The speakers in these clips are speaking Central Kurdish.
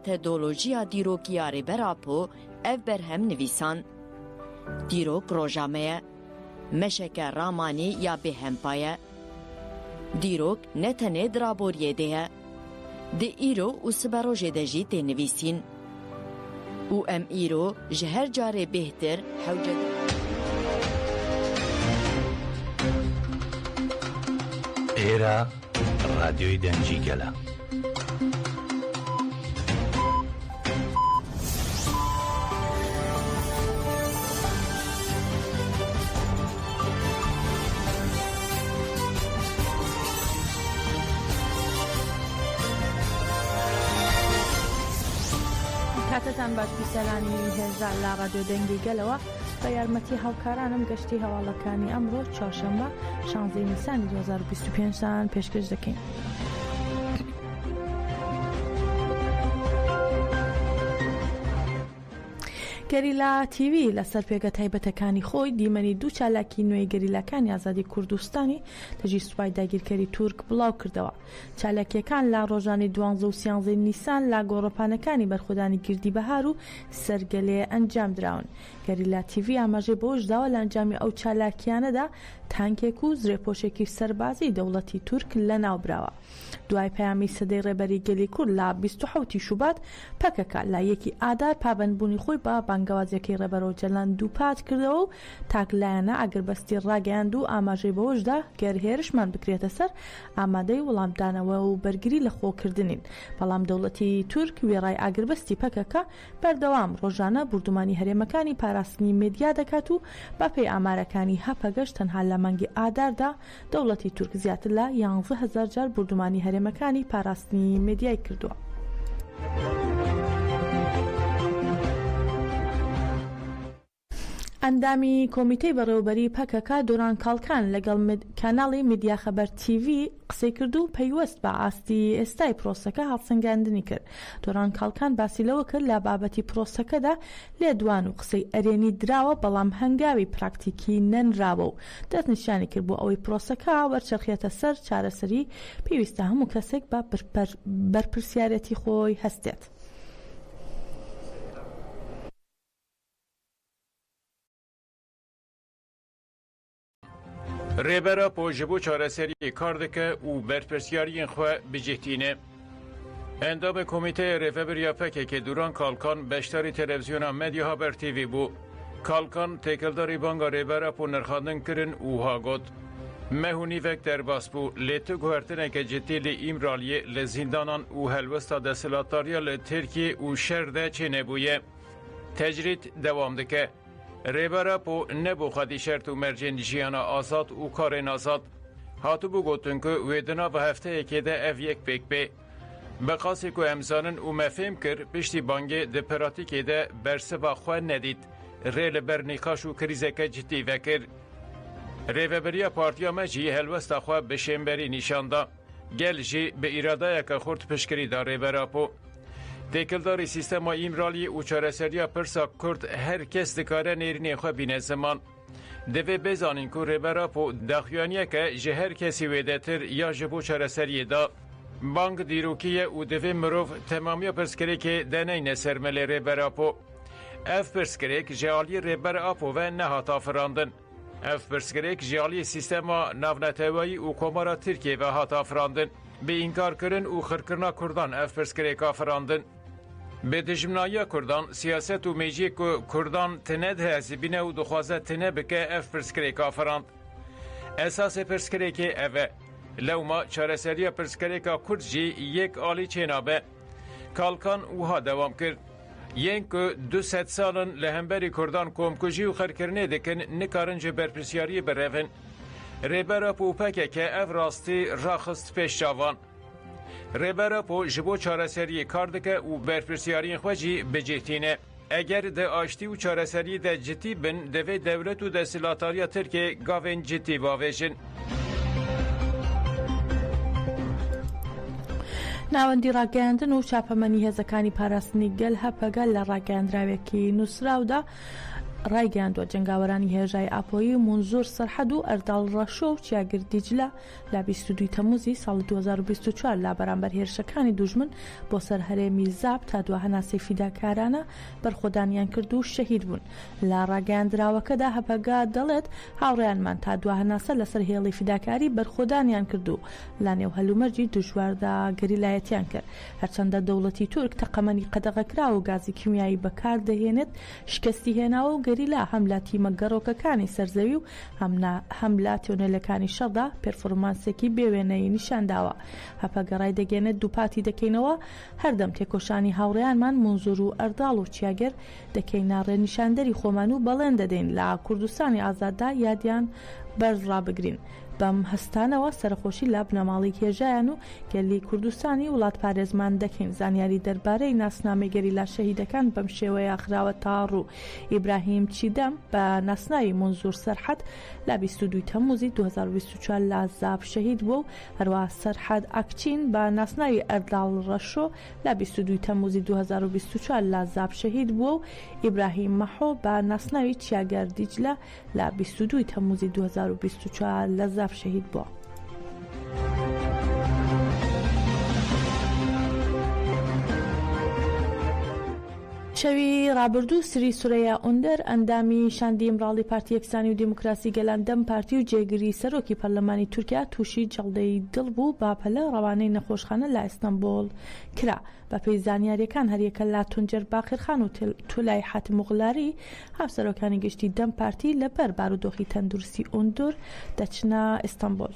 metodolojiya dîrokiya rêberapo ev berhem nivîsan. Dîrok rojame ye, meşeke ramanî ya bêhempa ye. Dîrok ne tenê diraboriyê de ye, di îro û siberojê de jî tê nivîsîn. û em îro ji her carê bêhtir hewce Era Radyoyu Dencîgela. کاتتان باش بیسەرانی هێزار لە ڕادیۆ دەنگیگەلەوە بە یارمەتی هاوکارانم گەشتی هەواڵەکانی ئەمڕۆ چوارشەممە 16 نیسانی 2025 پێشکەش دەکەین. گەریلا تیوی لەسەر پێگە تایبەتەکانی خۆی دیمەنی دوو چالاکی نوێی گەریلاکانی ئازادی کوردستانی دەژی سوپای داگیرکەری تورک بڵاو کردەوە. چالاکیەکان لە ڕۆژانی 12 و 13 نیسان لا گۆڕەپانەکانی بەرخۆدانی گردی بەهار و سەرگەلێ ئەنجام دراون. گەریلا تیوی ئاماژەی بۆش داوە لە ئەنجامی ئەو چالاکیانەدا تانکێک و زرێپۆشێکی سەربازی دەوڵەتی تورک لەناوبراوە. دوای پەیامی سەدەی ڕێبەری گەلی کورد لە 27 شوبات پەکەکە لایەکی ئادار پابەندبوونی خۆی بە بانگەوازیەکەی ڕێبەرەوە جەلان دووپات کردەوە و تاکلایەنە ئەگەربەستی ڕاگەیاند و ئاماژەی بەوەشدا گەرهێرشمان بکرێتە سەر ئامادەی وەڵامدانەوە و بەرگری لە خۆکردنین. بەڵام دەوڵەتی تورک وێڕای ئاگربەستی پەکەکە بەردەوام ڕۆژانە بردومانی هەرێمەکانی پاراستنی مێدیا دەکات و بەپێی ئامارەکانی هەپەگەشت تەنها لە مانگی ئاداردا دەوڵەتی تورک زیاتر لە 11,000 جار بردومانی هەرێمەکانی پاراستنی مێدیای کردووە. ئەندامی کۆمیتەی بەڕێوەبەری پەکەکە دۆران کاڵکان لەگەڵ کاناڵی میدیا خەبەر تیڤی قسەی کرد و پەیوەست بە ئاستی ئێستای پرۆسەکە هەڵسەنگاندنی کرد. دۆران کاڵکان باسی لەوە کرد لە بابەتی پرۆسەکەدا لێدوان و قسەی ئەرێنی دراوە بەڵام هەنگاوی پراکتیکی نەنراوە و دەستنیشانی کرد بۆ ئەوەی پرۆسەکە وەرچەرخێتە سەر چارەسەری پێویستە هەموو کەسێک بە بەرپرسیارەتی خۆی هەستێت. ریبرا پوجبو چارەسەری کار دکه و بەرپرسیاریین خو بجهتینه. اندام کمیته ریفبریا پکه که دوران کالکان بشتری تلویزیونا مدیا هابر تیوی بو. کالکان تکلداری بانگا ریبرا پو نرخاندن کرن او ها گوت. مهونی وقت در باس بو لیتو گوهرتنه که جتی لی ایمرالیه لزیندانان و هلوستا دستلاتاریا لترکیه و شرده چه نبویه. تجرید دوام دکه. ریبرا پو نبو خدی شرط و مرجن جیانا آزاد و کارین آزاد. هاتو بو گوتن که ویدنا و هفته یکی ده اف یک پیک بی. بقاسی که امزانن و مفهم کر پشتی بانگی ده پراتیکی ده برسه با خواه ندید. ریل برنیخاش و کریزکه جدی وکر. ریوبریا پارتیا مجی هلوست خواه بشنبری نشانده. گل جی به اراده یک خورد پشکری دا ریبرا پو. تکلداری سیستم ایمرالی و چارەسەریya پرسا کرد هر کس دکاره نیرینی خواه بینه زمان. دوی بزانین که ریبرا پو دخیانیه که جه هر کسی ویده تر یا جبو چارەسەریه دا. بانک دیروکیه و دوی مروف تمامی پرسکری که دنین سرمل ریبرا پو. اف پرسکری که جالی ریبرا پو و نهاتا فراندن. اف پرسکری که جالی سیستم ناونتوایی و کمارا ترکیه و هاتا فراندن. به اینکار کرن و خرکرنا کردان اف پرسکری که فراندن. به دجمنایی کردان سیاست و میجی که کردان تند هزبینه و دخوازه تنه بکه اف پرسکری که فراند. اساس پرسکری که اوه لوما چارەسەریya پرسکری که کرد جی یک آلی چینابه. کالکان اوها دوام کرد. ین که 200 سالن لهمبری کردان کومکوژی و خرکرنه دکن نکارنج برپرسیاری برون. ریبرا پو پکه که اف راستی راخست پیش جوان. ریبرا پو جبو چارەسەری کار دکه و برپرسیاری خوژی بجهتینه. اگر ده آشتی و چارەسەری ده جدی بن دوی دولت و دستلاتاریا ترکیه گاوین جدی باویشن. ناوەندی ڕاگەیاندن و چاپەمەنی هێزەکانی پاراستنی گەل هەپەگەل لە ڕاگەیاندراوێکی نووسراودا ڕایگەیاندووە جەنگاوەرانی هێژای ئاپۆیی منزور سەرحەد و ئەرداڵ ڕەشۆ و چیاگر دیجلە لە 22 تەموزی ساڵی 2024 لا بەرامبەر هێرشەکانی دوژمن بۆ سەر هەرێمی زاب تا دوا هەناسەی فیداکارانە بەرخۆدانیان کرد و شەهید بوون. لە ڕاگەیاندراوەکەدا هەپەگا دەڵێت هاوڕێیانمان تا دوا هەناسە لەسەر هێڵی فیداکاری بەرخۆدانیان کرد و لا نێو هەلومەرجی دژواردا گەریلایەتیان کرد. هەرچەندە دەوڵەتی تورک تەقەمەنی قەدەغەکرا و گازی کیمیایی بەکار دەهێنێت شکستی هێناوە و گەریلا هەم لە تیمە گەڕۆکەکانی سەرزەوی و هەم لە تیۆنێلەکانی شەڕدا پێرفۆرمانسێکی بێوێنەی نیشانداوە. هەپەگەڕای دەگەێنێت دووپاتی دەکەینەوە هەردەم تێکۆشانی هاوڕێیانمان منزور و ئەرداڵ و چیاگەر دەکەینە ڕێنیشاندەری خۆمان و بەڵێن دەدەین لە کوردستانی ئازاددا یادیان بەرز ڕابگرین. بەم هەستانەوە سەرخۆشی لە بنەماڵی هێژایان و گەلی کوردستانی وڵات پارێزمان دەکەین. زانیاری دەربارەی ناسنامەی گەریلا شەهیدەکان بەم شێوەیە خراوە تا ڕوو. ئیبراهیم چیدەم بە ناسناوی منزور سەرحەد لە 22 تەموزی 2024 لە زاب شەهید بووە و هەروە سەرحەد ئاکچین بە ناسناوی ئەرداڵ ڕەشۆ لە 22 تەموزی 2024 لە زاب شەهید بووە و ئیبراهیم مەحۆ بە ناسناوی چیاگەر دیجلە لە 22 تەموزی 2024 لە زاب شەهید بووە. شەوی ڕابردوو سری سورەیە ئوندەر ئەندامی شاندی ئەمڕاڵی پارتی یەکسانی و دیموکراسی گەلاندەم پارتی و جێگیری سەرۆکی پەرلەمانی تورکیا تووشی جەڵدەی دڵ بوو باپەلە ڕەوانەی نەخۆشخانە لە ئەستەمبۆڵ کرا. بە پێی زانیاریەکان هەریەکە لا تونجەر باقرخان و تولای حاتم موغڵاری هاوسەرۆکانی گشتی دەم پارتی لەبەر بارودۆخی تەندروستی ئوندور دەچنە ئەستەمبۆڵ.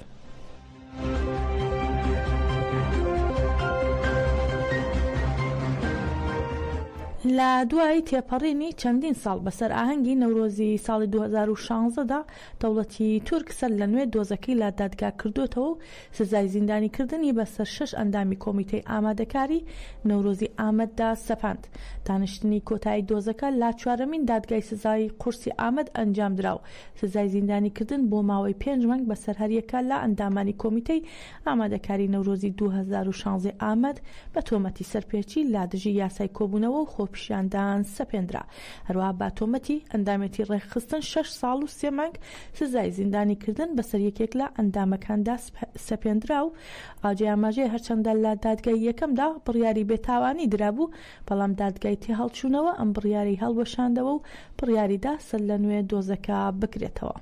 لە دوای تێپەڕینی چەندین ساڵ بەسەر ئاهەنگی نەورۆزی ساڵی 2016دا دەوڵەتی تورک سەر لە نوێ دۆزەکەی لا دادگا کردوتەوە و سزای زیندانیکردنی بەسەر 6 ئەندامی کۆمیتەی ئامادەکاری نەورۆزی ئامەددا سەپاند. دانیشتنی کۆتایی دۆزەکە لا چوارەمین دادگای سزای قورسی ئامەد ئەنجام درا و سزای زیندانیکردن بۆ ماوەی 5 مانگ بەسەر هەریەکە لە ئەندامانی کۆمیتەی ئامادەکاری نەورۆزی 2016 ئامەد بە تۆمەتی سەرپێچی لا دژی یاسای کۆبوونەوە و خۆپیشاندان سەپێنرا. هەروەها با تۆمەتی ئەندامەتی ڕێکخستن 6 ساڵ و 3 مانگ سزای زیندانیکردن بەسەر یەکێک لە ئەندامەکاندا سەپێنرا و ئاجێ ئاماژەیە هەرچەندە لە دادگای یەکەمدا بڕیاری بێتاوانی درابوو بەڵام دادگای تێهەڵچوونەوە ئەم بڕیاری هەڵوەشاندەوە و بڕیاریدا سەر لە نوێ دۆزەکە بکرێتەوە.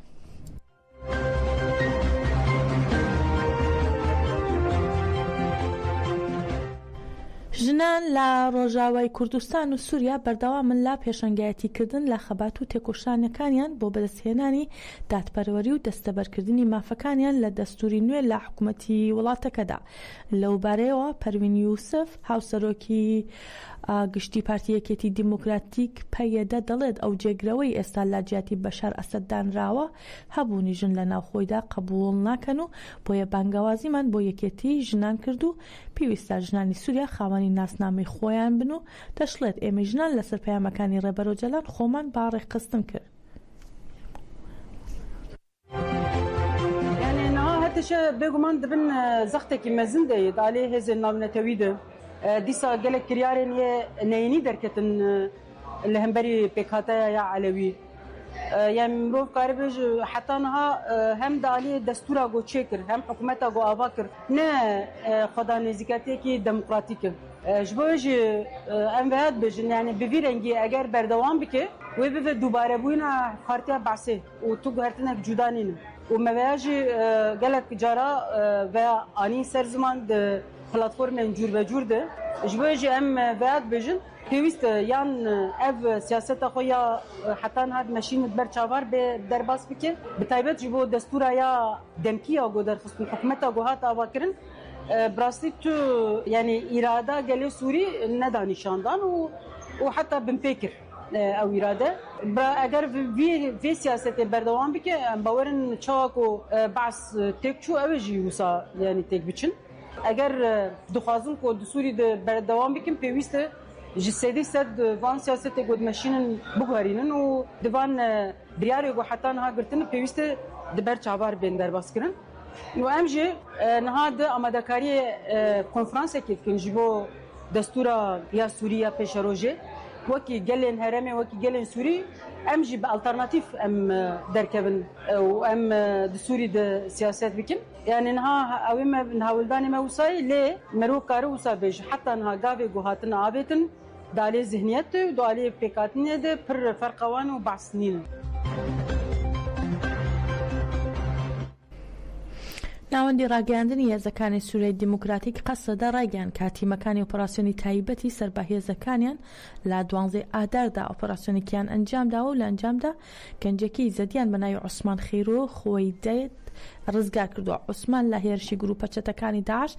ژنان لە ڕۆژاوای کوردستان و سووریا بەردەوامن لە پێشەنگایەتیکردن لە خەبات و تێکۆشانەکانیان بۆ بەدەستهێنانی دادپەروەری و دەستەبەرکردنی مافەکانیان لە دەستوری نوێ لە حکوومەتی وڵاتەکەدا. لەو بارەیەوە پەروین یوسف هاوسەرۆکی گشتی پارتی یەکێتی دیموکراتیک پەیەدە دەڵێت ئەو جێگرەوەی ئێستا لا جیاتی بەشار ئەسەد دانراوە هەبوونی ژن لە ناوخۆیدا قبول ناکەن و بۆیە بانگەوازیمان بۆ یەکێتی ژنان کرد و پێویستە ژنانی سووریا خاوەنی ناسنامەی خۆیان بن و دەشڵێت ئێمە ژنان لەسەر پەیامەکانی ڕێبەرۆجەلان خۆمان باڕێکخستن کرد. هەتەشە بێگومان دەبن زەختێکی مەزن دەیت ئالێ هێزێ ناونەتەوی دە دیسا gelek kiryarên yê neyînî derketin li hemberî pêkhataya ya Elewî. Yani mirov karibêj heta niha hem de aliyê destûra got çêkir hem hikûmeta got ava kir ne xweda nêzîketiyekî demokratîk in. Ji bo wê jî em vehat bijin yani bi vî rengî eger berdewam bike wê bive dûbarebûyîna xartiya behsê û tu guhertinek cuda nînin. û me veya jî gelek cara veya anî ser ziman di platformên cûr ve cûr de ji bo jî em vehat bijin pêwîst yan ev siyaseta xwe ya heta niha meşînit ber çavar bê derbas bike bi taybet ji bo destûra ya demkiya got derxistin hikûmeta got hat avakirin bi rastî tu yani îrada gelê Sûrî neda nîşandan û heta binpêkir ew îrade eger vê siyasetê berdewam bike em bawerin çawa ku behs têk çû ew ê jî wisa yani têk biçin. Eger dixwazin ku di Sûrî de berdewam bikin pêwîst e ji sedî sed van siyasetê got meşînin biguherînin û di van biryarê got heta niha girtin pêwîst e di ber çavar bên derbas kirin. û em jî niha di amadekariyê konferansekê dikin ji bo destûra ya Sûrî ya pêşerojê وەکی گەلێن هەرێمێ وەکی گەلێن سووری ئەم ژی بە ئەلتەرناتیف ئەم دەرکەبن و ئەم سووری سیاست بکن یعنی نها ئەوێ هەوڵدانی مە وسایی لێ مرۆڤ کارە وسا بێژ حتا نها گاوێ گوهاتن ئاوێتن دالێ ذهنیەت و دوالێ پێکاتنێ دە پر فەرقەوان و بەحس نین. ناوەندی ڕاگەاندنی هێزەکانی سوورەی دیموکراتیک قەسەدە ڕایگەیاند کاتیمەکانی ئۆپەراسیۆنی تایبەتی سەر بە هێزەکانیان لە 12 ئاداردا ئۆپەراسیۆنێکیان ئەنجامداوە و لە ئەنجامدا گەنجەکەی زەدیان بە ناوی عوسمان خەیرۆ خۆی دەیت ڕزگار کردووە. عوسمان لە هێرشی گروپە چەتەکانی داعش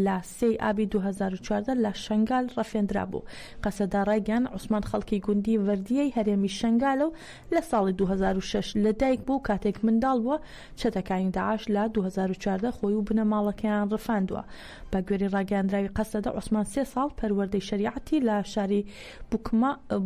لە 3 ئابی 2014 لە شنگال ڕەفێنرا بوو. قەسەدە ڕایگەیاند عوسمان خەڵکی گوندی وەردیەی هەرێمی شنگالە و لە ساڵی 2006 لەدایک بوو کاتێک منداڵ بووە چەتەکانی داعش لە 2014 خۆی و بنەماڵەکەیان ڕفاندووە. بە گوێرەی ڕاگەاندراوی قەسەدە عوسمان 3 ساڵ پەروەردەی شەریعەتی لە شاری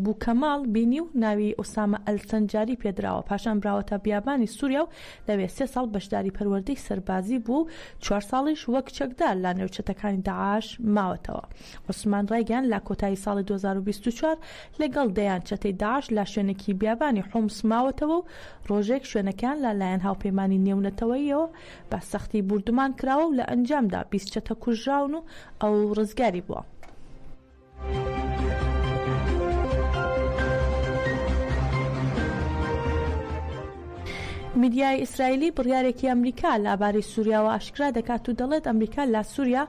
بوکەماڵ بینی و ناوی ئۆسامە ئەلسەنجاری پێدراوە. پاشان براوەتە بیابانی سووریا و لەوێ 3 ساڵ بەشداری پەروەردەی سەربازی بوو 4 ساڵیش وەک چەکدار لە نێوچەتەکانی داعش ماوەتەوە. عوسمان ڕایگەیاند لە کۆتایی ساڵی 2024 لەگەڵ دەیان چەتەی داعش لە شوێنێکی بیابانی حومس ماوەتەوە و ڕۆژێک شوێنەکان لەلایەن هاوپەیمانی نێونەتەوەیەوە بە سەختی بوردمان کراوە و لە ئەنجامدا 20 چەتە کوژراون و ئەو ڕزگاری بووە. میدیای ئیسرائیلی بڕیارێکی ئەمریکا لەبارەی سووریا و ئاشکرا دەکات و دەڵێت ئەمریکا لە سووریا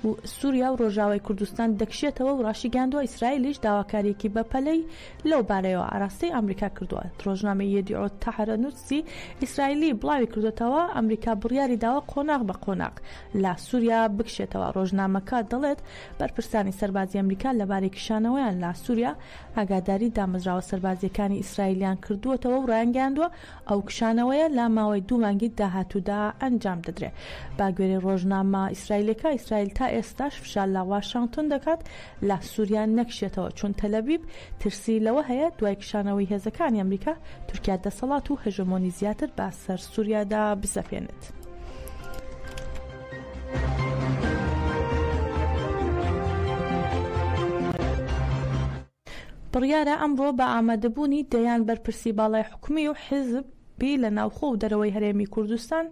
و ڕۆژاوای کوردستان دەکشێتەوە و ڕاشیگاندووە ئیسرائیلیش داواکاریەکی بەپەلەی لەو بارەیەوە ئاراستەی ئەمریکا کردووە. ڕۆژنامەی یەدیعۆت تەحرەنووسی ئیسرائیلی بڵاوی کردوێتەوە ئەمریکا بڕیاری داوە قۆناغ بە قۆناغ لە سووریا بکشێتەوە. ڕۆژنامەکە دەڵێت بەرپرسانی سەربازی ئەمریکا لەبارەی کشانەوەیان لە سووریا ئاگاداری دامەزراوە سەربازیەکانی ئیسرائیلیان کردووەتەوە و ڕایانگەاندووە ئەو کشانەوەیە لە ماوەی 2 مانگی داهاتوودا ئەنجام دەدرێت. با گوێرەی ڕۆژنامە ئیسرائیلەکە ئیسرائیل تا ئێستاش فشار لە واشنگتن دەکات لە سووریا نەکشێتەوە چون تەلەڤیڤ ترسی لەوە هەیە دوای کشانەوەی هێزەکانی ئەمریکا تورکیا دەسەڵات و هەژمۆنی زیاتر بە سەر سووریادا بزەپێنێت. بڕیارە ئەمڕۆ بە ئامادەبوونی دەیان بەرپرسی باڵای حکومی و حیزب لە ناوخۆ و دەرەوەی هەرێمی کوردستان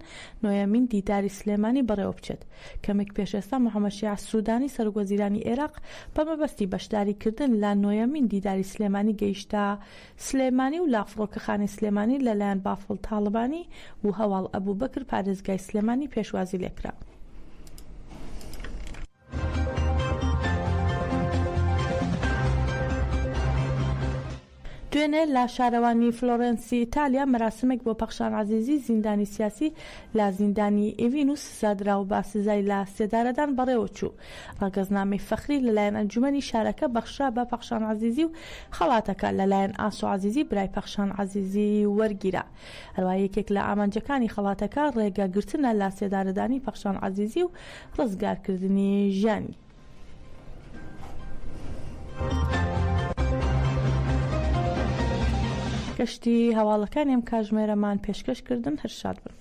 نۆیەمین دیداری سلێمانی بەڕێوە بچێت. کەمێک پێشێستا محەممەد شیع سوودانی سەرۆکوەزیرانی عێراق بە مەبەستی بەشداریکردن لە نۆیەمین دیداری سلێمانی گەیشتە سلێمانی و لا فڕۆکەخانی سلێمانی لەلایەن بافڵ تاڵبانی و هەواڵ ئەبوو بەکر پارێزگای سلێمانی پێشوازی لێکرا. دوێنێ لە شارەوانی فلۆرەنسی ئیتالیا مەراسمێک بۆ پەخشان عەزیزی زیندانی سیاسی لە زیندانی ئێڤینوس سزادرا و با سزای لە سێدارەدان بەڕێوە چوو. ڕاگەزنامەی فەخری لەلایەن ئەنجومەنی شارەکە بەخشرا بە پەخشان عەزیزی و خەڵاتەکە لەلایەن ئاسۆ عەزیزی برای پەخشان عەزیزی وەرگیرا. هەروە یەکێک لە ئامانجەکانی خەڵاتەکە ڕێگەگرتنە لە سێدارەدانی پەخشان عەزیزی و ڕزگارکردنی ژیانی. گەشتی هەواڵەکانی ئەم کاتژمێرەمان پێشکەشکردن هەر شاد بن.